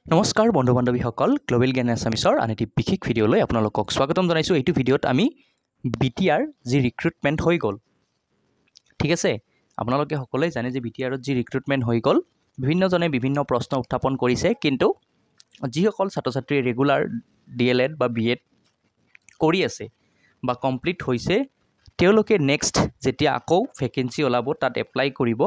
নমস্কাৰ বন্ধু বান্ধৱীসকল গ্লোবেল জ্ঞান আছামিছৰ আন এটি বিশেষ ভিডিঅ'লৈ আপোনালোকক স্বাগতম জনাইছোঁ। এইটো ভিডিঅ'ত আমি বিটিআৰ যি ৰিক্ৰুটমেণ্ট হৈ গ'ল, ঠিক আছে, আপোনালোকে সকলোৱে জানে যে বিটিআৰত যি ৰিক্ৰুটমেণ্ট হৈ গ'ল, বিভিন্নজনে বিভিন্ন প্ৰশ্ন উত্থাপন কৰিছে, কিন্তু যিসকল ছাত্ৰ ছাত্ৰীয়ে ৰেগুলাৰ DLED বা BEd কৰি আছে বা কমপ্লিট হৈছে, তেওঁলোকে নেক্সট যেতিয়া আকৌ ভেকেঞ্চি ওলাব তাত এপ্লাই কৰিব,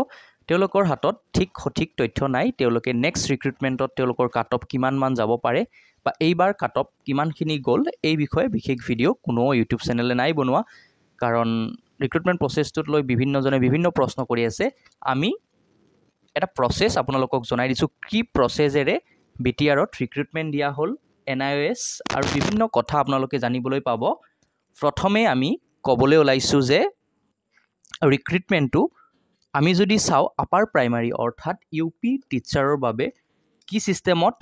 তেওঁলোকৰ হাতত সঠিক তথ্য নাই। তেওঁলোকে নেক্সট ৰিক্ৰুটমেণ্টত তেওঁলোকৰ কাট অফ কিমানমান যাব পাৰে বা এইবাৰ কাট অফ কিমানখিনি গ'ল, এই বিষয়ে বিশেষ ভিডিঅ' কোনো ইউটিউব চেনেলে নাই বনোৱা, কাৰণ ৰিক্ৰুটমেণ্ট প্ৰচেছটোত লৈ বিভিন্নজনে বিভিন্ন প্ৰশ্ন কৰি আছে। আমি এটা প্ৰচেছ আপোনালোকক জনাই দিছোঁ, কি প্ৰচেছেৰে বিটিআৰত ৰিক্ৰুটমেণ্ট দিয়া হ'ল, NIOS আৰু বিভিন্ন কথা আপোনালোকে জানিবলৈ পাব। প্ৰথমে আমি ক'বলৈ ওলাইছোঁ যে ৰিক্ৰুটমেণ্টটো আমি যদি চাওঁ আপাৰ প্ৰাইমাৰী অৰ্থাৎ UP টিচাৰৰ বাবে কি ছিষ্টেমত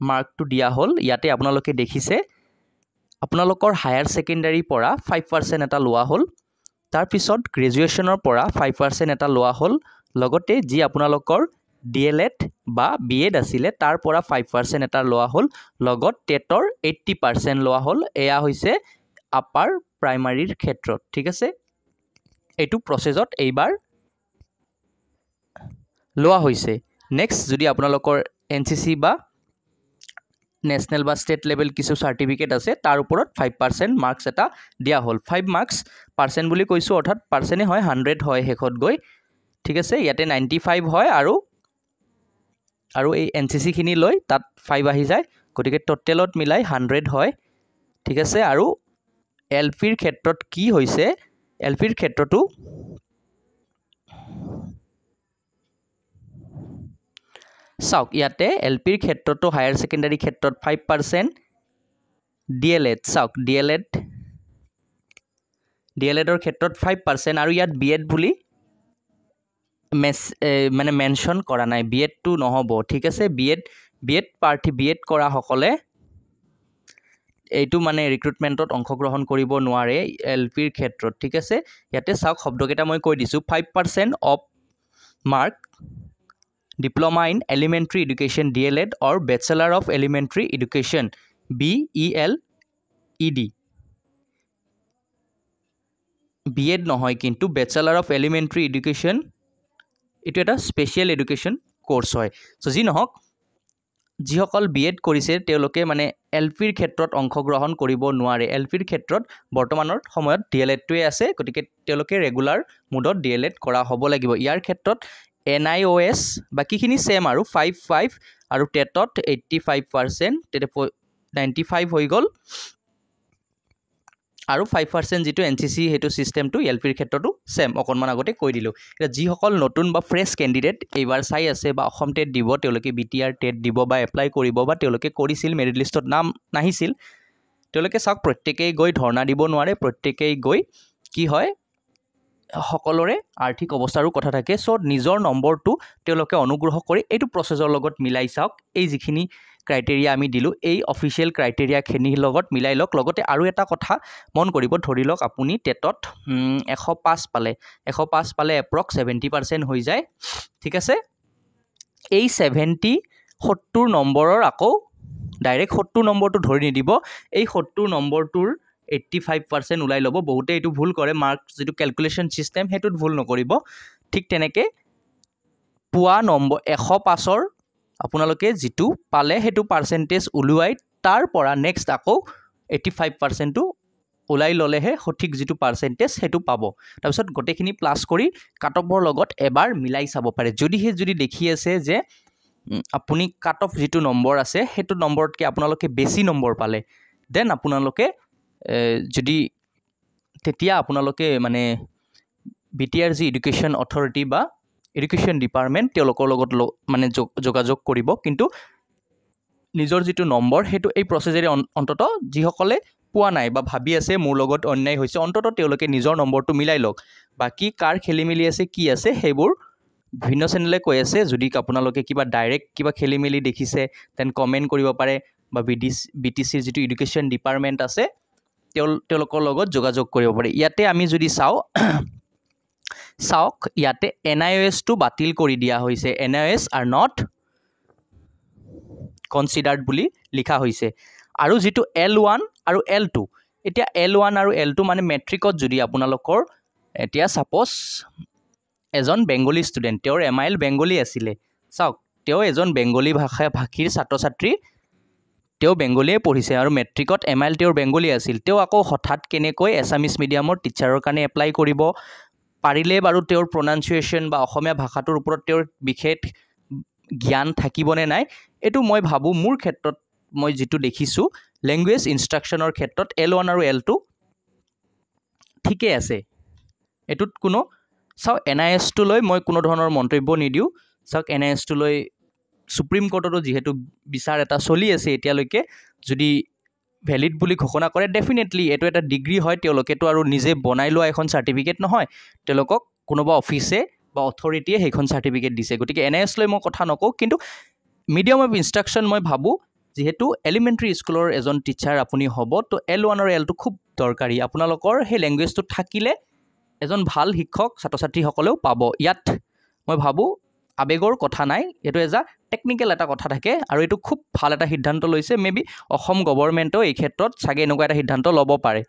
মাৰ্কটো দিয়া হ'ল, ইয়াতে আপোনালোকে দেখিছে আপোনালোকৰ হায়াৰ ছেকেণ্ডাৰীৰ পৰা 5% এটা লোৱা হ'ল, তাৰপিছত গ্ৰেজুৱেশ্যনৰ পৰা 5% এটা লোৱা হ'ল, লগতে যি আপোনালোকৰ DLED বা BEd আছিলে তাৰ পৰা 5% এটা লোৱা হ'ল, লগত টেটৰ 80% লোৱা হ'ল। এয়া হৈছে আপাৰ প্ৰাইমাৰীৰ ক্ষেত্ৰত, ঠিক আছে। এইটো প্ৰচেছত এইবাৰ লোৱা হৈছে। নেক্সট যদি আপোনালোকৰ NCC বা নেশ্যনেল বা ষ্টেট লেভেল কিছু চাৰ্টিফিকেট আছে, তাৰ ওপৰত 5% মাৰ্কছ এটা দিয়া হ'ল। 5 মাৰ্কছ পাৰ্চেণ্ট বুলি কৈছোঁ, অৰ্থাৎ পাৰ্চেণ্টে হয় 100 হয় শেষত গৈ, ঠিক আছে। ইয়াতে 95 হয় আৰু এই NCCখিনি লৈ তাত 5 আহি যায়, গতিকে টোটেলত মিলাই 100 হয়, ঠিক আছে। আৰু LPৰ ক্ষেত্ৰত কি হৈছে, LPৰ ক্ষেত্ৰতো চাওক, ইয়াতে LPৰ ক্ষেত্ৰতো হায়াৰ ছেকেণ্ডাৰী ক্ষেত্ৰত 5%, DLED চাওক, DLEDৰ ক্ষেত্ৰত 5% আৰু ইয়াত BEd বুলি মানে মেনশ্যন কৰা নাই, BEdটো নহ'ব, ঠিক আছে। BEd কৰাসকলে এইটো মানে ৰিক্ৰুটমেণ্টত অংশগ্ৰহণ কৰিব নোৱাৰে LPৰ ক্ষেত্ৰত, ঠিক আছে। ইয়াতে চাওক, শব্দকেইটা মই কৈ দিছোঁ, 5% of mark diploma in elementary education DLED or bachelor of elementary education BELED, BEd নহয় কিন্তু বেচেলাৰ অফ এলিমেণ্টাৰী এডুকেশ্যন, এইটো এটা স্পেচিয়েল এডুকেশ্যন কোৰ্চ হয়। চ' যি নহওক, যিসকল BEd কৰিছে তেওঁলোকে মানে LPৰ ক্ষেত্ৰত অংশগ্ৰহণ কৰিব নোৱাৰে। LPৰ ক্ষেত্ৰত বৰ্তমানৰ সময়ত DLEDটোৱে আছে, গতিকে তেওঁলোকে ৰেগুলাৰ মুডত DLED কৰা হ'ব লাগিব। ইয়াৰ ক্ষেত্ৰত NIOS বাকীখিনি ছেম আৰু 5 আৰু টেটত 85%, টেটে 95 হৈ গ'ল, আৰু 5% যিটো NCC সেইটো ছিষ্টেমটো LPৰ ক্ষেত্ৰতো ছেম, অকণমান আগতে কৈ দিলোঁ। এতিয়া যিসকল নতুন বা ফ্ৰেছ কেণ্ডিডেট এইবাৰ চাই আছে বা অসম টেট দিব, তেওঁলোকে BTR টেট দিব বা এপ্লাই কৰিব, বা তেওঁলোকে কৰিছিল মেৰিট লিষ্টত নাম নাহিছিল, তেওঁলোকে চাওক, প্ৰত্যেকেই গৈ ধৰ্ণা দিব নোৱাৰে, প্ৰত্যেকেই গৈ কি হয়, সকলোৰে আৰ্থিক অৱস্থাৰো কথা থাকে। চ' নিজৰ নম্বৰটো তেওঁলোকে অনুগ্ৰহ কৰি এইটো প্ৰচেছৰ লগত মিলাই চাওক। এই যিখিনি ক্ৰাইটেৰিয়া আমি দিলোঁ, এই অফিচিয়েল ক্ৰাইটেৰিয়াখিনিৰ লগত মিলাই লওক। লগতে আৰু এটা কথা মন কৰিব, ধৰি লওক আপুনি টেটত 105 পালে এপ্ৰক্স 70% হৈ যায়, ঠিক আছে। এই 70 নম্বৰৰ আকৌ ডাইৰেক্ট 70 নম্বৰটো ধৰি নিদিব, এই 70 নম্বৰটোৰ 85% ওলাই ল'ব। বহুতে এইটো ভুল কৰে, মাৰ্ক যিটো কেলকুলেশ্যন ছিষ্টেম সেইটোত ভুল নকৰিব। ঠিক তেনেকৈ পোৱা নম্বৰ 105ৰ আপোনালোকে যিটো পালে সেইটো পাৰ্চেণ্টেজ ওলোৱাই তাৰ পৰা নেক্সট আকৌ 85%টো ওলাই ল'লেহে সঠিক যিটো পাৰ্চেণ্টেজ সেইটো পাব। তাৰপিছত গোটেইখিনি প্লাছ কৰি কাট অফৰ লগত এবাৰ মিলাই চাব পাৰে। যদি দেখি আছে যে আপুনি কাট অফ যিটো নম্বৰ আছে সেইটো নম্বৰতকৈ আপোনালোকে বেছি নম্বৰ পালে, দেন আপোনালোকে তেতিয়া আপোনালোকে মানে BTR যি এডুকেশ্যন অথৰিটি বা এডুকেশ্যন ডিপাৰ্টমেণ্ট তেওঁলোকৰ লগত মানে যোগাযোগ কৰিব। কিন্তু নিজৰ যিটো নম্বৰ সেইটো এই প্ৰচেছেৰে অন্ততঃ যিসকলে পোৱা নাই বা ভাবি আছে মোৰ লগত অন্যায় হৈছে, অন্ততঃ তেওঁলোকে নিজৰ নম্বৰটো মিলাই লওক। বাকী কাৰ খেলি মেলি আছে কি আছে সেইবোৰ বিভিন্ন চেনেলে কৈ আছে। যদি আপোনালোকে কিবা ডাইৰেক্ট কিবা খেলি মেলি দেখিছে, দেন কমেণ্ট কৰিব পাৰে, বা BTCৰ যিটো এডুকেশ্যন ডিপাৰ্টমেণ্ট আছে তেওঁলোকৰ লগত যোগাযোগ কৰিব পাৰে। ইয়াতে আমি যদি চাওক, ইয়াতে NIOSটো বাতিল কৰি দিয়া হৈছে। NIOS are not কনসিডাৰ্ড বুলি লিখা হৈছে আৰু যেটো L1 আৰু L2 এতিয়া L1 আৰু L2 মানে মেট্ৰিকত যদি আপোনালোকৰ এতিয়া সাপোজ এজন বেঙ্গলী ষ্টুডেন্ট তেওঁৰ এমআইএল বেঙ্গলী আছিল চাওক তেওঁ এজন বেঙ্গলী ভাষীৰ ছাত্ৰ ছাত্ৰী তেওঁ বেঙ্গলীয়ে পঢ়িছে আৰু মেট্ৰিকত এমআইএল তেওঁৰ বেঙ্গলী আছিল তেওঁ আকৌ হঠাৎ কেনেকৈ এছামিজ মিডিয়ামৰ টিচাৰৰ কাৰণে এপ্লাই কৰিব পাৰিলে বাৰু তেওঁৰ প্ৰনাউন্সিয়েচন বা অসমীয়া ভাষাটোৰ ওপৰত তেওঁৰ বিশেষ জ্ঞান থাকিবনে নাই এটো মই ভাবো মোৰ ক্ষেত্ৰত মই যেটো দেখিছো ল্যাঙ্গুৱেজ ইনষ্ট্ৰাকচনৰ ক্ষেত্ৰত L1 আৰু L2 ঠিকে আছে এটুত কোনো চাও NIS টো লৈ মই কোনো ধৰণৰ মন্তব্য নিদিও চাওক NIS টো লৈ সুপ্ৰিম কোৰ্টতো যেহেতু বিচাৰ এটা চলি আছে এতিয়ালৈকে যদি ভ্যালিড বুলি ঘোষণা কৰে ডেফিনেটলি এটো এটা ডিগ্ৰী হয় তেওঁলোকেটো আৰু নিজে বনাই লোৱা এখন সাৰ্টিফিকেট নহয় তেওঁলোকক কোনোবা অফিসে বা অথৰিটিয়ে সেইখন সাৰ্টিফিকেট দিছে গতিকে NIS লৈ মই কথা নকও কিন্তু মিডিয়াম অফ ইনষ্ট্ৰাকচন মই ভাবো যেহেতু এলিমেন্টাৰী স্কুলৰ এজন টিচাৰ আপুনি হ'ব তো L1 আৰু L2 খুব দৰকাৰী আপোনালোকৰ হে ল্যাঙ্গুৱেজটো থাকিলে এজন ভাল শিক্ষক ছাত্ৰ-ছাত্ৰী সকলেও পাব ইয়াত মই ভাবো আবেগৰ কথা নাই এটো এজা টেকনিক্যাল এটা কথা থাকে আৰু এটো খুব ভাল এটা সিদ্ধান্ত লৈছে মেবি অসম গভৰ্ণমেণ্টও এই ক্ষেত্ৰত সাগে এনেকুৱা এটা সিদ্ধান্ত ল'ব পাৰে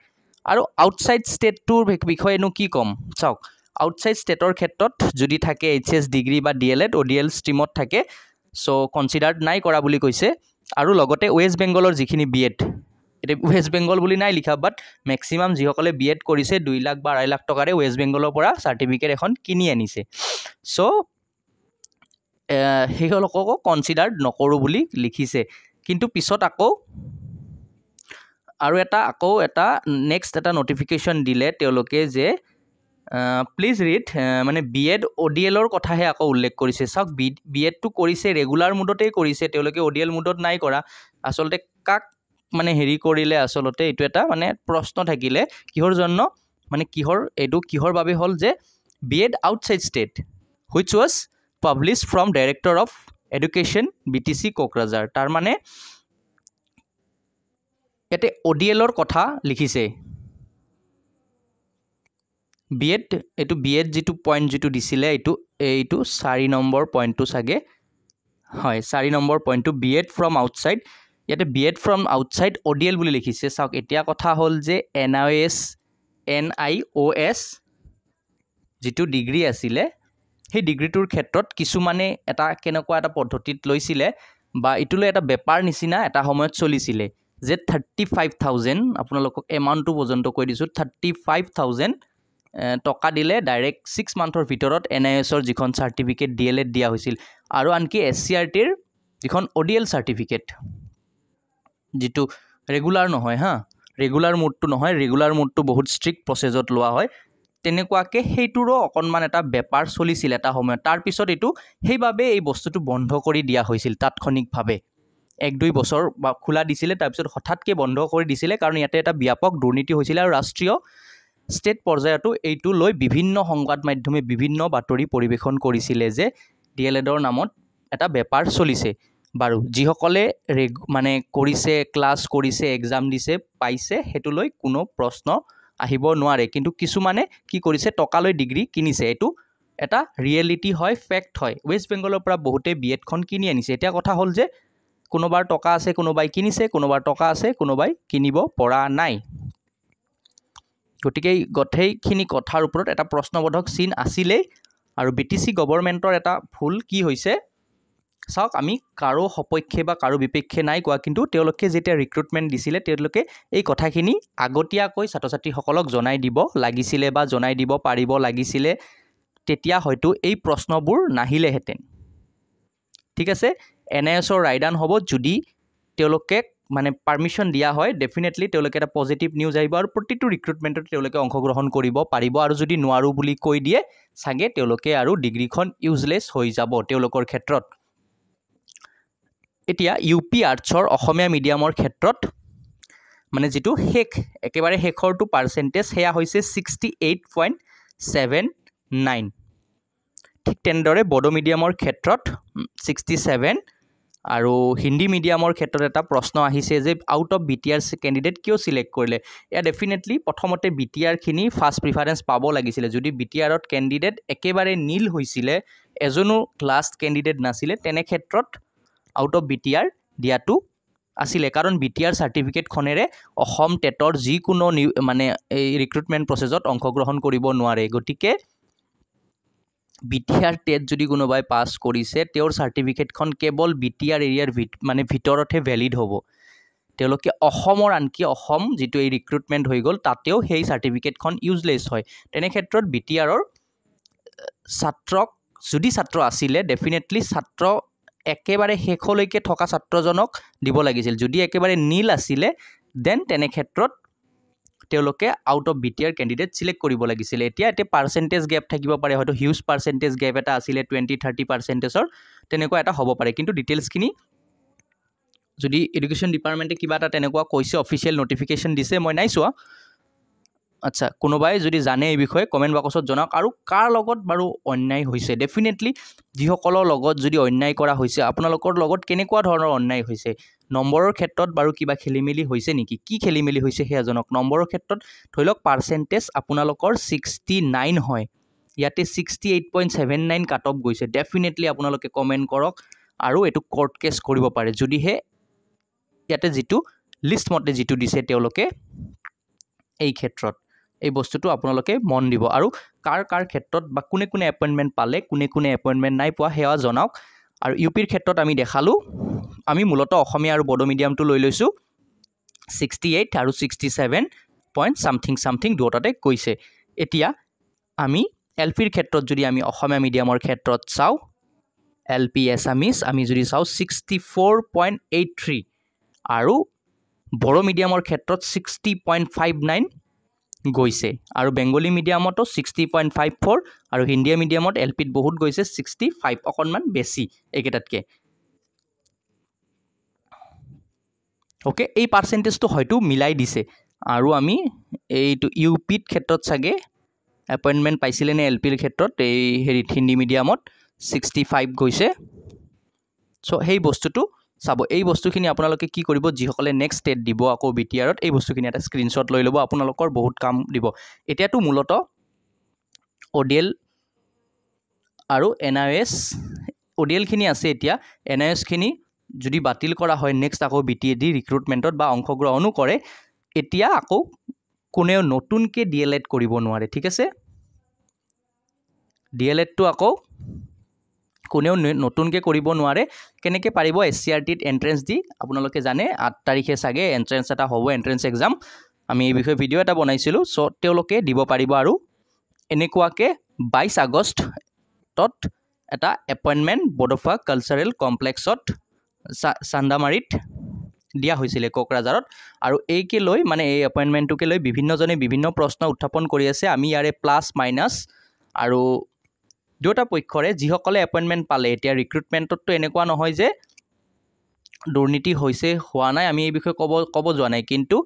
আৰু আউটসাইড ষ্টেটটোৰ বিষয়েনো কি কম চাওক আউটসাইড ষ্টেটৰ ক্ষেত্ৰত যদি থাকে HS ডিগ্ৰী বা DLED ODL ষ্ট্ৰীমত থাকে সো কনসিডাৰ্ড নাই কৰা বুলি কৈছে আৰু লগতে ওয়েস্ট বেঙ্গলৰ যিখিনি বিএড এটা ওয়েস্ট বেঙ্গল বুলি নাই লিখা বাট ম্যাক্সিমাম যিসকলে বিএড কৰিছে 2 লাখ বা 2.5 লাখ টকাৰে ওয়েস্ট বেঙ্গলৰ পৰা সাৰ্টিফিকেট এখন কিনি আনিছে সো হেহলকক কনসিডাৰ্ড নকৰো বুলি লিখিছে কিন্তু পিছত আকৌ আৰু এটা নেক্সট এটা নোটিফিকেশন দিলে তেওঁলোকে যে প্লিজ ৰিড মানে বিএড ODLৰ কথাহে আকৌ উল্লেখ কৰিছে চাওক বিএড টো কৰিছে ৰেগুলাৰ মুডতে কৰিছে তেওঁলোকে ODL মুডত নাই কৰা আসলতে কাক মানে হেৰি কৰিলে আসলতে এটো এটা মানে প্ৰশ্ন থাকিলে কিহৰ জন্য মানে কিহৰ বাবে হল যে BEd outside state which was published from Director of Education BTC Kokrajhar তাৰ মানে এতে ODLৰ কথা লিখিছে বিএড এটো বিএড যেটো পয়েন্ট যেটো দিছিলে এইটো 4 নম্বৰ পয়েন্টটো সাগে হয় 4 নম্বৰ পয়েন্টটো বিএড ফ্ৰম আউটসাইড ইয়াতে বিএড ফ্ৰম আউটসাইড ODL বুলি লিখিছে চাওক এতিয়া কথা হল যে NIOS যেটো ডিগ্ৰী আছিল সেই ডিগ্ৰীটোৰ ক্ষেত্ৰত কিছু মানে এটা কেনেকুৱা এটা পদ্ধতিত লৈছিলে বা ইটুলে এটা বেপাৰ নিচিনা এটা সময়ত চলিছিল যে 35000 আপোনালোকক এমাউন্টটো পৰ্যন্ত কৈ দিছো 35000 টকা দিলে ডাইৰেক্ট 6 মান্থৰ ভিতৰত NIS ৰ যিখন সাৰ্টিফিকেট DLED দিয়া হৈছিল আৰু আনকি SCRT ৰ যিখন ODL সাৰ্টিফিকেট যেটো ৰেগুলাৰ নহয় হা ৰেগুলাৰ মোডটো নহয় ৰেগুলাৰ মোডটো বহুত ষ্ট্ৰিক্ট প্ৰসেছত লোৱা হয় তেনেকুৱাকে হেইটোৰো অকনমান এটা বেপাৰ চলিছিল এটা সময় তাৰ পিছত এটো হেইভাবে এই বস্তুটো বন্ধ কৰি দিয়া হৈছিল তাৎক্ষণিকভাৱে 1-2 বছৰ বা খোলা দিছিলে তাৰ পিছত হঠাৎকে বন্ধ কৰি দিছিলে কাৰণ ইয়াতে এটা ব্যাপক দুৰ্নীতি হৈছিল আৰু ৰাষ্ট্ৰীয় ষ্টেট পৰ্যায়তো এইটো লৈ বিভিন্ন সংবাদ মাধ্যমে বিভিন্ন বাতৰি পৰিবেশন কৰিছিলে যে DLEDৰ নামত এটা বেপাৰ চলিছে বাৰু যিসকলে মানে কৰিছে ক্লাস কৰিছে এক্সাম দিছে পাইছে হেতু লৈ কোনো প্ৰশ্ন আহিব নোৱাৰে কিন্তু কিছু মানে কি কৰিছে টকা লৈ ডিগ্ৰী কিনিছে এটো এটা ৰিয়েলিটি হয় ফ্যাক্ট হয় ওয়েস্ট বেঙ্গলৰ পৰা বহুতে বিএড খন কিনি আনিছে এতিয়া কথা হল যে কোনোবাৰ টকা আছে কোনোবাই কিনিছে কোনোবাৰ টকা আছে কোনোবাই কিনিব পৰা নাই গটিকে গঠেইখিনি কথাৰ ওপৰত এটা প্ৰশ্নবোধক চিন আছিল আৰু BTC গভৰ্ণমেণ্টৰ এটা ভুল কি হৈছে চাওক আমি কাৰো সপক্ষে বা কাৰো বিপক্ষে নাই কোৱা কিন্তু তেওঁলোকে যেতিয়া ৰিক্ৰুটমেন্ট দিছিলে তেওঁলোকে এই কথাখিনি আগতিয়াকৈ ছাত্ৰ-ছাত্ৰী সকলক জনাই দিব লাগিছিলে বা জনাই দিব পাৰিব লাগিছিলে তেতিয়া হয়তো এই প্ৰশ্নবোৰ নাহিলে হেতেন ঠিক আছে NIS ৰ ৰাইডান হ'ব যদি তেওঁলোকে মানে পাৰমিশন দিয়া হয় ডেফিনেটলি তেওঁলোকে এটা পজিটিভ নিউজ আহিব আৰু প্ৰতিটো ৰিক্ৰুটমেন্টত তেওঁলোকে অংশগ্ৰহণ কৰিব পাৰিব আৰু যদি নোৱাৰো বুলি কৈ দিয়ে সাগে তেওঁলোকে আৰু ডিগ্ৰীখন ইউজলেছ হৈ যাব তেওঁলোকৰ ক্ষেত্ৰত এতিয়া UP আৰ্টছৰ অসমীয়া মিডিয়ামৰ ক্ষেত্ৰত মানে যেটো একেবাৰে শেখৰটো পাৰ্সেন্টেজ হেয়া হৈছে 68.79 ঠিক তেনেদৰে বড়ো মিডিয়ামৰ ক্ষেত্ৰত 67 আৰু হিন্দী মিডিয়ামৰ ক্ষেত্ৰত এটা প্ৰশ্ন আহিছে যে আউট অফ BTR ক্যান্ডিডেট কিয় সিলেক্ট কৰিলে এয়া ডেফিনেটলি প্ৰথমতে BTR খিনি ফাৰ্স্ট প্ৰিফাৰেন্স পাব লাগিছিল যদি BTR ত ক্যান্ডিডেট একেবাৰে নীল হৈছিল এজনো লাষ্ট ক্যান্ডিডেট নাছিল তেনে ক্ষেত্ৰত আউট অফ BTR দিয়াটো আছিলে কাৰণ BTR সাৰ্টিফিকেটখনেৰে অসম টেটৰ যিকোনো মানে এই ৰিক্ৰুটমেণ্ট প্ৰচেছত অংশগ্ৰহণ কৰিব নোৱাৰে গতিকে BTR টেট যদি কোনোবাই পাছ কৰিছে তেওঁৰ সাৰ্টিফিকেটখন কেৱল BTR এৰিয়াৰ মানে ভিতৰতহে ভ্যালিড হ'ব তেওঁলোকে অসমৰ আনকি অসম যেটো এই ৰিক্ৰুটমেণ্ট হৈ গ'ল তাতেও সেই সাৰ্টিফিকেটখন ইউজলেছ হয় তেনে ক্ষেত্ৰত BTRৰ ছাত্ৰক যদি ছাত্ৰ আছিলে ডেফিনেটলি ছাত্ৰ একেবাৰে শেষলৈকে থকা ছাত্ৰজনক দিব লাগিছিল যদি একেবাৰে নীল আছিলে দেন তেনে ক্ষেত্ৰত তেওঁলোকে out of BTR candidate select কৰিব লাগিছিল এতিয়া এতে পাৰ্সেন্টেজ গ্যাপ থাকিব পাৰে হয়তো হিউজ পাৰ্সেন্টেজ গ্যাপ এটা আছিলে 20-30%ৰ তেনেকুৱা এটা হ'ব পাৰে কিন্তু ডিটেইলছ খিনি যদি এডুকেশন ডিপাৰ্টমেন্টে কিবা এটা তেনেকুৱা কৈছে অফিচিয়েল নোটিফিকেশন দিছে মই নাই চোৱা আচ্ছা কোনোবাই যদি জানে এই বিষয়ে কমেন্ট বক্সত জনাওক আৰু কাৰ লগত বাৰু অন্যায় হৈছে ডেফিনেটলি যিসকলৰ লগত যদি অন্যায় কৰা হৈছে আপোনালোকৰ লগত কেনেকুৱা ধৰণৰ অন্যায় হৈছে নম্বৰৰ ক্ষেত্ৰত বাৰু কিবা খেলিমেলি হৈছে নেকি কি খেলিমেলি হৈছে হেয়া জনক নম্বৰৰ ক্ষেত্ৰত ধৰিলক পাৰ্সেন্টেজ আপোনালোকৰ 69 হয় ইয়াতে 68.79 কাট অফ গৈছে ডেফিনেটলি আপোনালোকে কমেন্ট কৰক আৰু এটো কোৰ্ট কেছ কৰিব পাৰে যদিহে ইয়াতে যেটো লিষ্ট মতে যেটো দিছে তেওঁলোকে এই ক্ষেত্ৰত এই বস্তুটো আপোনালোকে মন দিব আৰু কাৰ ক্ষেত্ৰত বা কোনে কোনে এপয়েন্টমেন্ট পালে কোনে এপয়েন্টমেন্ট নাই পোৱা হেয়া জনাওক আৰু ইউপিৰ ক্ষেত্ৰত আমি দেখালো আমি মূলত অসমীয়া আৰু বড়ো মিডিয়ামটো লৈ লৈছো 68 আৰু 67 পইণ্ট সামথিং দুটাতে কৈছে এতিয়া আমি এলপিৰ ক্ষেত্ৰত যদি আমি অসমীয়া মিডিয়ামৰ ক্ষেত্ৰত চাও এলপি এছামিজ আমি যদি চাও 64.83 আৰু বড়ো মিডিয়ামৰ ক্ষেত্ৰত 60.59 গৈছে আৰু বেঙ্গলী মিডিয়ামতো 60.54 আৰু হিন্দী মিডিয়ামত এলপিত বহুত গৈছে 65 অকনমান বেছি একেটাতকে ওকে এই পার্সেন্টেজটো হয়তো মিলাই দিছে আৰু আমি এইটো ইউপিত ক্ষেত্ৰত সাগে এপয়েন্টমেন্ট পাইছিলে নে এলপিৰ ক্ষেত্ৰত এই হেৰিত হিন্দী মিডিয়ামত 65 গৈছে সো সেই বস্তুটো চাব এই বস্তুখিনি আপোনালোকে কি কৰিব যিসকলে নেক্সট ষ্টেট দিব আকৌ BTRত এই বস্তুখিনি এটা স্ক্ৰিনশ্বট লৈ ল'ব আপোনালোকৰ বহুত কাম দিব এতিয়াটো মূলত ODL আৰু NIS ODL খিনি আছে এতিয়া NIS খিনি যদি বাতিল কৰা হয় নেক্সট আকৌ BTAD ৰিক্ৰুটমেন্টত বা অংশগ্ৰহণো কৰে এতিয়া আকৌ কোনেও নতুনকে DLED কৰিব নোৱাৰে ঠিক আছে DLED টো আকৌ কোনেও নতুনকে কৰিব নোৱাৰে কেনেকে পাৰিব SCRTত এন্ট্ৰেন্স দি আপোনালোকে জানে 8 তাৰিখে সাগে এন্ট্ৰেন্স এটা হ'ব এন্ট্ৰেন্স এক্সাম আমি এই বিষয়ে ভিডিও এটা বনাইছিলো সো তেওঁলোকে দিব পাৰিব আৰু এনেকুৱাকে 22 আগষ্ট তত এটা এপয়েন্টমেন্ট বডফা কালচাৰেল কমপ্লেক্সত সান্দামাৰিত দিয়া হৈছিল কোকৰাঝাৰত আৰু এইকে লৈ মানে এই এপয়েন্টমেন্টটোকে লৈ বিভিন্নজনে বিভিন্ন প্ৰশ্ন উত্থাপন কৰি আছে আমি ইয়াৰে প্লাস মাইনাস আৰু দুটা পক্ষৰে যিসকলে এপয়েন্টমেন্ট পালে এতিয়া ৰিক্ৰুটমেন্টটো এনেকুৱা নহয় যে দুৰ্নীতি হৈছে হোৱা নাই আমি এই বিষয়ে কব যোৱা নাই কিন্তু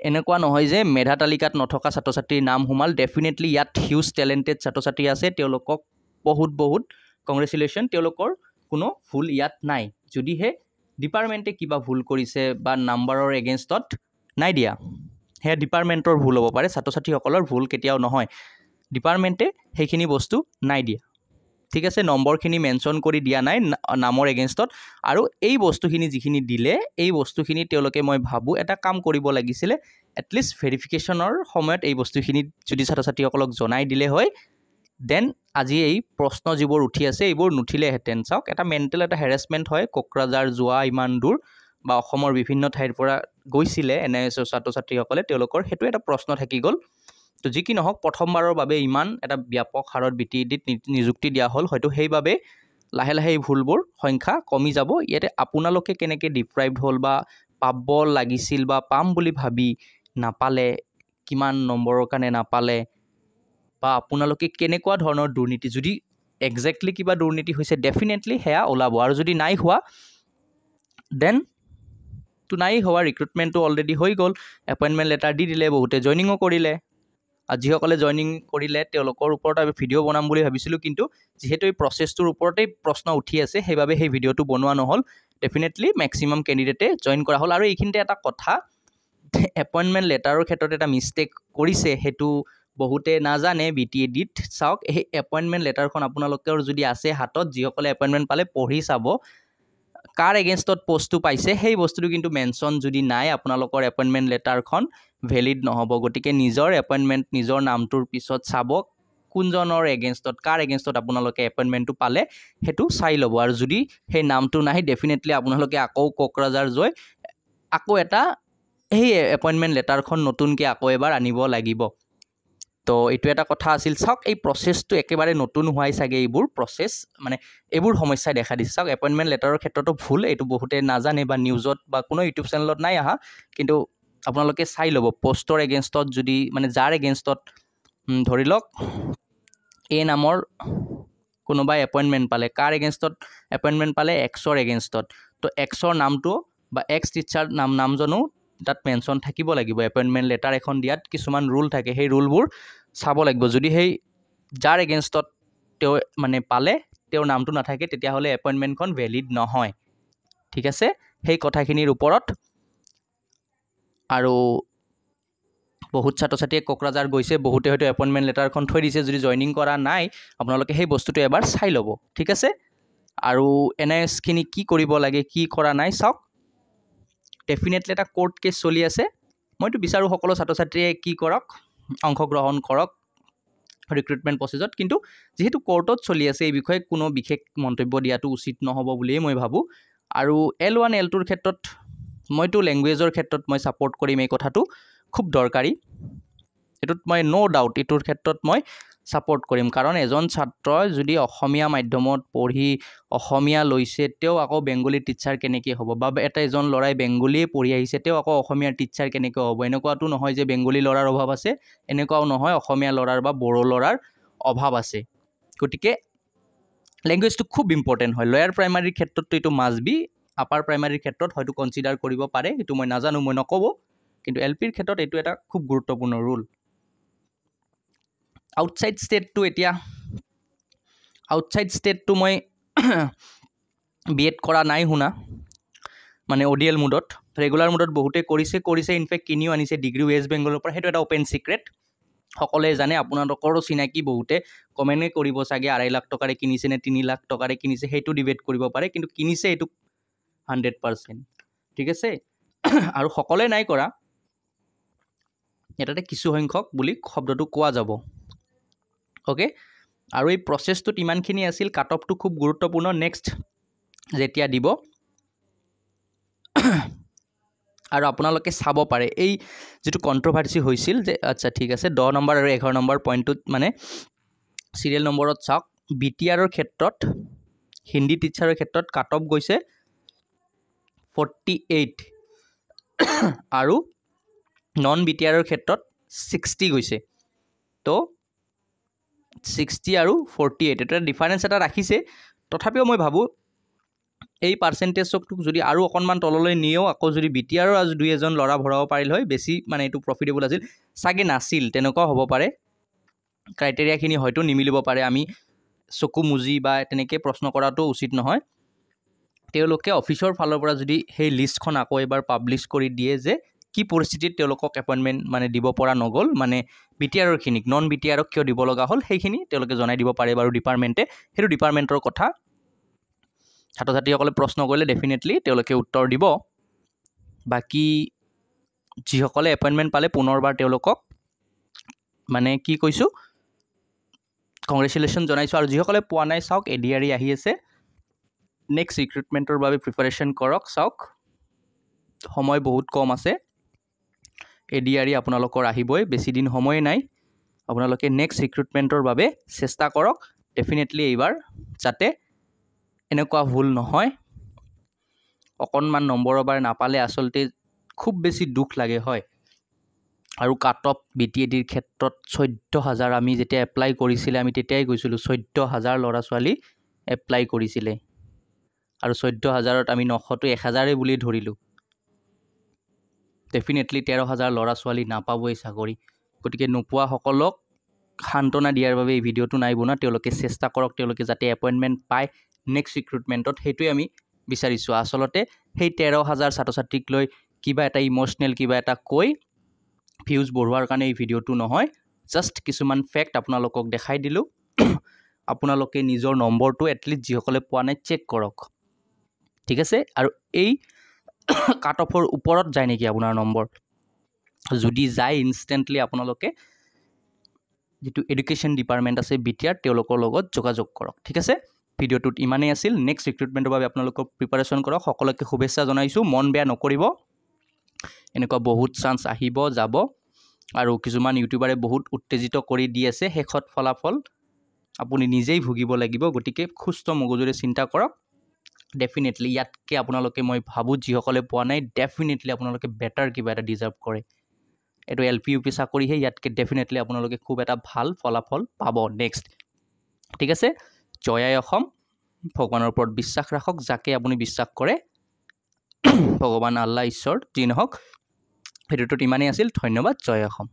এনেকুৱা নহয় যে মেধা তালিকাত নথকা ছাত্ৰছাত্ৰীৰ নাম হুমাল ডেফিনেটলি ইয়াত হিউজ টেলেন্টেড ছাত্ৰছাত্ৰী আছে তেওঁলোকক বহুত কংগ্ৰেচুলেশ্যন তেওঁলোকৰ কোনো ভুল ইয়াত নাই যদিহে ডিপাৰ্টমেন্টে কিবা ভুল কৰিছে বা নাম্বাৰৰ এগেইনষ্টত নাই দিয়া হে ডিপাৰ্টমেন্টৰ ভুল হ'ব পাৰে ছাত্ৰছাত্ৰীসকলৰ ভুল কেতিয়াও নহয় ডিপাৰ্টমেন্টে সেইখিনি বস্তু নাই দিয়া ঠিক আছে নম্বৰখিনি মেনশন কৰি দিয়া নাই নামৰ এগেইনষ্টত আৰু এই বস্তুখিনি যিখিনি দিলে এই বস্তুখিনি তেওঁলোকে মই ভাবো এটা কাম কৰিব লাগিছিল এটলিষ্ট ভেৰিফিকেশনৰ সময়ত এই বস্তুখিনি যদি ছাত্ৰছাত্ৰীসকলক জনাই দিলে হয় দেন আজি এই প্ৰশ্ন যিবোৰ উঠি আছে এইবোৰ নুঠিলে হেতেন চাওক এটা মেন্টেল এটা হেৰাসমেন্ট হয় কোকৰাঝাৰ যোৱা ইমান দূৰ বা অসমৰ বিভিন্ন ঠাইৰ পৰা গৈছিলে NIS ছাত্ৰছাত্ৰীসকলে তেওঁলোকৰ হেতু এটা প্ৰশ্ন থাকি গল তো যি কি নহওক প্ৰথমবাৰৰ বাবে ইমান এটা ব্যাপক হাৰত BTADত নিযুক্তি দিয়া হল হয়তো সেইভাবে লাহে লাহে এই ভুলবোৰ সংখ্যা কমি যাব ইয়াতে আপোনালোকে কেনেকে ডিপ্ৰাইভড হল বা পাব লাগিছিল বা পাম বুলি ভাবি নাপালে কিমান নম্বৰৰ কাৰণে নাপালে বা আপোনালোকে কেনেকুৱা ধৰণৰ দুৰ্নীতি যদি এক্স্যাক্টলি কিবা দুৰ্নীতি হৈছে ডেফিনেটলি হেয়া ওলাব আৰু যদি নাই হোৱা দেন তো নাই হোৱা ৰিক্ৰুটমেন্টটো অলৰেডি হৈ গল এপয়েন্টমেন্ট লেটাৰ দি দিলে বহুতে জয়নিংও কৰিলে আজিসকলে জয়নিং কৰিলে তেওঁলোকৰ ওপৰত আমি ভিডিও বনাম বুলি ভাবিছিলো কিন্তু যেহেতু এই প্ৰসেছটোৰ ওপৰতে প্ৰশ্ন উঠি আছে সেইভাবে সেই ভিডিওটো বনোৱা নহল ডেফিনেটলি ম্যাক্সিমাম ক্যান্ডিডেটে জয়েন কৰা হল আৰু এইখিনিতে এটা কথা এপয়েন্টমেন্ট লেটাৰৰ ক্ষেত্ৰত এটা মিস্টেক কৰিছে হেতু বহুতে নাজানে BTADত চাওক এই এপয়েন্টমেন্ট লেটাৰখন আপোনালোকৰ যদি আছে হাতত যিসকলে এপয়েন্টমেন্ট পালে পঢ়ি চাব কাৰ এগেইনষ্টত পোষ্টটো পাইছে সেই বস্তুটো কিন্তু মেনশ্যন যদি নাই আপোনালোকৰ এপইণ্টমেণ্ট লেটাৰখন ভেলিড নহ'ব গতিকে নিজৰ এপইণ্টমেণ্ট নিজৰ নামটোৰ পিছত চাব কোনজনৰ এগেইনষ্টত কাৰ এগেইনষ্টত আপোনালোকে এপইণ্টমেণ্টটো পালে সেইটো চাই ল'ব আৰু যদি সেই নামটো নাহি ডেফিনেটলি আপোনালোকে আকৌ কোকৰাঝাৰ গৈ আকৌ এটা সেই এপইণ্টমেণ্ট লেটাৰখন নতুনকৈ আকৌ এবাৰ আনিব লাগিব তো এইটো এটা কথা আছিল চাওক এই প্ৰচেছটো একেবাৰে নতুন হোৱাই চাগে এইবোৰ প্ৰচেছ মানে এইবোৰ সমস্যাই দেখা দিছে চাওক এপইণ্টমেণ্ট লেটাৰৰ ক্ষেত্ৰতো ভুল এইটো বহুতে নাজানে বা নিউজত বা কোনো ইউটিউব চেনেলত নাই অহা কিন্তু আপোনালোকে চাই ল'ব পোষ্টৰ এগেইনষ্টত যদি মানে যাৰ এগেইনষ্টত ধৰি লওক এই নামৰ কোনোবাই এপইণ্টমেণ্ট পালে কাৰ এগেইনষ্টত এপইণ্টমেণ্ট পালে এক্সৰ এগেইনষ্টত তো এক্সৰ নামটো বা এক্স টিচাৰ নামজনো তাত মেনশ্যন থাকিব লাগিব এপইণ্টমেণ্ট লেটাৰ এখন দিয়াত কিছুমান ৰুল থাকে সেই ৰুলবোৰ চাব লাগিব যদি সেই যাৰ এগেইনষ্টত তেওঁ মানে পালে তেওঁৰ নামটো নাথাকে তেতিয়াহ'লে এপইণ্টমেণ্টখন ভেলিড নহয় ঠিক আছে সেই কথাখিনিৰ ওপৰত আৰু বহুত ছাত্ৰ ছাত্ৰীয়ে কোকৰাঝাৰ গৈছে বহুতে হয়তো এপইণ্টমেণ্ট লেটাৰখন থৈ দিছে যদি জইনিং কৰা নাই আপোনালোকে সেই বস্তুটো এবাৰ চাই ল'ব ঠিক আছে আৰু এনএছখিনি কি কৰিব লাগে কি কৰা নাই চাওক ডেফিনেটলি এটা কোৰ্ট কেছ চলি আছে মইতো বিচাৰোঁ সকলো ছাত্ৰ ছাত্ৰীয়ে কি কৰক অংশগ্ৰহণ কৰক ৰিক্ৰুটমেণ্ট প্ৰচেছত কিন্তু যেহেতু কোৰ্টত চলি আছে এই বিষয়ে কোনো বিশেষ মন্তব্য দিয়াটো উচিত নহ'ব বুলিয়েই মই ভাবোঁ আৰু L1 L2ৰ ক্ষেত্ৰত মইতো লেংগুৱেজৰ ক্ষেত্ৰত মই ছাপোৰ্ট কৰিম এই কথাটো খুব দৰকাৰী এটোত মই নো ডাউট এটোৰ ক্ষেত্ৰত মই ছাপোৰ্ট কৰিম কাৰণ এজন ছাত্ৰই যদি অসমীয়া মাধ্যমত পঢ়ি অসমীয়া লৈছে তেওঁ আকৌ বেংগলী টিচাৰ কেনেকৈ হ'ব বা এটা এজন ল'ৰাই বেংগলীয়ে পঢ়ি আহিছে তেওঁ আকৌ অসমীয়াৰ টিচাৰ কেনেকৈ হ'ব এনেকুৱাটো নহয় যে বেংগলী ল'ৰাৰ অভাৱ আছে এনেকুৱাও নহয় অসমীয়া ল'ৰাৰ বা বড়ো ল'ৰাৰ অভাৱ আছে গতিকে লেংগুৱেজটো খুব ইম্পৰ্টেণ্ট হয় লয়াৰ প্ৰাইমাৰীৰ ক্ষেত্ৰততো এইটো মাষ্ট বি আপাৰ প্ৰাইমাৰীৰ ক্ষেত্ৰত হয়তো কনচিডাৰ কৰিব পাৰে এইটো মই নাজানো মই নক'ব কিন্তু LPৰ ক্ষেত্ৰত এইটো এটা খুব গুৰুত্বপূৰ্ণ ৰুল আউটসাইড ষ্টেটটো এতিয়া আউটসাইড ষ্টেটটো মই বিএড কৰা নাই শুনা মানে ODL মোডত ৰেগুলাৰ মোডত বহুতে কৰিছে ইনফেক্ট কিনিও আনিছে ডিগ্ৰী ৱেষ্ট বেংগলৰ পৰা সেইটো এটা অপেন চিক্ৰেট সকলোৱে জানে আপোনালোকৰো চিনাকি বহুতে কমেণ্টে কৰিব চাগে 2.5 লাখ টকাৰে কিনিছে নে 3 লাখ টকাৰে কিনিছে সেইটো ডিবেট কৰিব পাৰে কিন্তু কিনিছে এইটো 100% ঠিক আছে আৰু সকলোৱে নাই কৰা এটাতে কিছু সংখ্যক বুলি শব্দটো কোৱা যাব ওকে আৰু এই প্ৰচেছটোত ইমানখিনি আছিল কাট অফটো খুব গুৰুত্বপূৰ্ণ নেক্সট যেতিয়া দিব আৰু আপোনালোকে চাব পাৰে এই যেটো কন্ট্ৰভাৰ্সি হৈছিল যে আচ্ছা ঠিক আছে 10 নম্বৰ আৰু 11 নম্বৰ পইণ্টত মানে সিৰিয়েল নম্বৰত চাওক বিটিআৰৰ ক্ষেত্ৰত হিন্দী টিচাৰৰ ক্ষেত্ৰত কাট অফ গৈছে 48 আৰু নন বিটিআৰৰ ক্ষেত্ৰত 60 গৈছে তো 60 আৰু 48 এটা ডিফাৰেন্স এটা ৰাখিছে তথাপিও মই ভাবো এই পাৰ্সেন্টেজক যদি আৰু অকনমান তললৈ নিও আকৌ যদি বিটিআৰৰ আজ দুই এজন লৰা ভৰাব পাৰিল হয় বেছি মানে এটো প্ৰফিটেবল আছিল সাগে নাছিল তেনেকুৱা হ'ব পাৰে ক্ৰাইটেৰিয়াখিনি হয়তো নিমিলিব পাৰে আমি চকু মুজি বা তেনেকৈ প্ৰশ্ন কৰাটো উচিত নহয় তেওঁলোকে অফিচৰ ফালৰ পৰা যদি সেই লিষ্টখন আকৌ এবাৰ পাবলিশ কৰি দিয়ে যে কি পৰিস্থিতিত তেওঁলোকক এপইন্টমেন্ট মানে দিব পৰা নগল মানে বিটিআৰৰ খিনিক নন বিটিআৰক কিয় দিব লগা হল সেইখিনি তেওঁলোকে জনাই দিব পাৰে বাৰু ডিপাৰ্টমেন্টে হেতু ডিপাৰ্টমেন্টৰ কথা ছাত্ৰ ছাত্ৰীসকলে প্ৰশ্ন কৰিলে ডেফিনেটলি তেওঁলোকে উত্তৰ দিব বাকি যিসকলে এপইন্টমেন্ট পালে পুনৰবাৰ তেওঁলোকক মানে কি কৈছো কংগ্ৰেচুলেশ্যন জনাইছো আৰু যিসকলে পোৱা নাই চাওক এডিআৰই আহি আছে নেক্সট ৰিক্ৰুটমেন্টৰ বাবে প্ৰিপাৰেচন কৰক চাওক সময় বহুত কম আছে এডিআৰই আপোনালোকৰ আহিবই বেছি দিন সময় নাই আপোনালোকে নেক্সট ৰিক্ৰুটমেন্টৰ বাবে চেষ্টা কৰক ডেফিনেটলি এইবাৰ যাতে এনেকুৱা ভুল নহয় অকনমান নম্বৰৰ বাৰ নাপালে আসলতে খুব বেছি দুখ লাগে হয় আৰু কাট অফ বিটিএডিৰ ক্ষেত্ৰত 14000 আমি যেতিয়া এপ্লাই কৰিছিলে আমি তেতিয়াই গৈছিলো 14000 লৰা ছোৱালী এপ্লাই কৰিছিলে আৰু 14000ত আমি 900 টো 1000 বুলি ধৰিলো ডেফিনেটলি 13000 লৰা ছোৱালী নাপাবই চাকৰি গতিকে নোপোৱা সকলক খান্তনা দিয়াৰ বাবে এই ভিডিওটো নাই বনা তেওঁলোকে চেষ্টা কৰক তেওঁলোকে যাতে এপইন্টমেন্ট পায় নেক্সট ৰিক্ৰুটমেন্টত হেতুই আমি বিচাৰিছো আসলতে সেই 13000 ছাত্ৰ ছাত্ৰীক লৈ কিবা এটা ইমোশনাল কিবা এটা কৈ ভিউজ বঢ়োৱাৰ কাৰণে এই ভিডিওটো নহয় জাস্ট কিছুমান ফ্যাক্ট আপোনালোকক দেখাই দিলো আপোনালোকে নিজৰ নম্বৰটো এটলিষ্ট যিসকলে পোৱা নাই চেক কৰক ঠিক আছে আৰু এই কাট অফৰ ওপৰত যায় নেকি আপোনাৰ নম্বৰ যদি যায় ইনষ্টেণ্টলি আপোনালোকে যেটো এডুকেশ্যন ডিপাৰ্টমেণ্ট আছে বিটিআৰ তেওঁলোকৰ লগত যোগাযোগ কৰক ঠিক আছে ভিডিঅ'টোত ইমানেই আছিল নেক্সট ৰিক্ৰুটমেণ্টৰ বাবে আপোনালোকক প্ৰিপাৰেশ্যন কৰক সকলোকে শুভেচ্ছা জনাইছোঁ মন বেয়া নকৰিব এনেকুৱা বহুত চান্স আহিব যাব আৰু কিছুমান ইউটিউবাৰে বহুত উত্তেজিত কৰি দি আছে শেষত ফলাফল আপুনি নিজেই ভুগিব লাগিব গতিকে সুস্থ মগজুৰে চিন্তা কৰক ডেফিনেটলি ইয়াতকে আপোনালোকে মই ভাবোঁ যিসকলে পোৱা নাই ডেফিনেটলি আপোনালোকে বেটাৰ কিবা এটা ডিজাৰ্ভ কৰে এইটো এলপি ইউপি চাকৰিহে ইয়াতকে ডেফিনেটলি আপোনালোকে খুব এটা ভাল ফলাফল পাব নেক্সট ঠিক আছে জয় আই অসম ভগৱানৰ ওপৰত বিশ্বাস ৰাখক যাকে আপুনি বিশ্বাস কৰে ভগৱান আল্লাহ ঈশ্বৰ যি নহওক ভিডিঅ'টোত ইমানেই আছিল ধন্যবাদ জয় অসম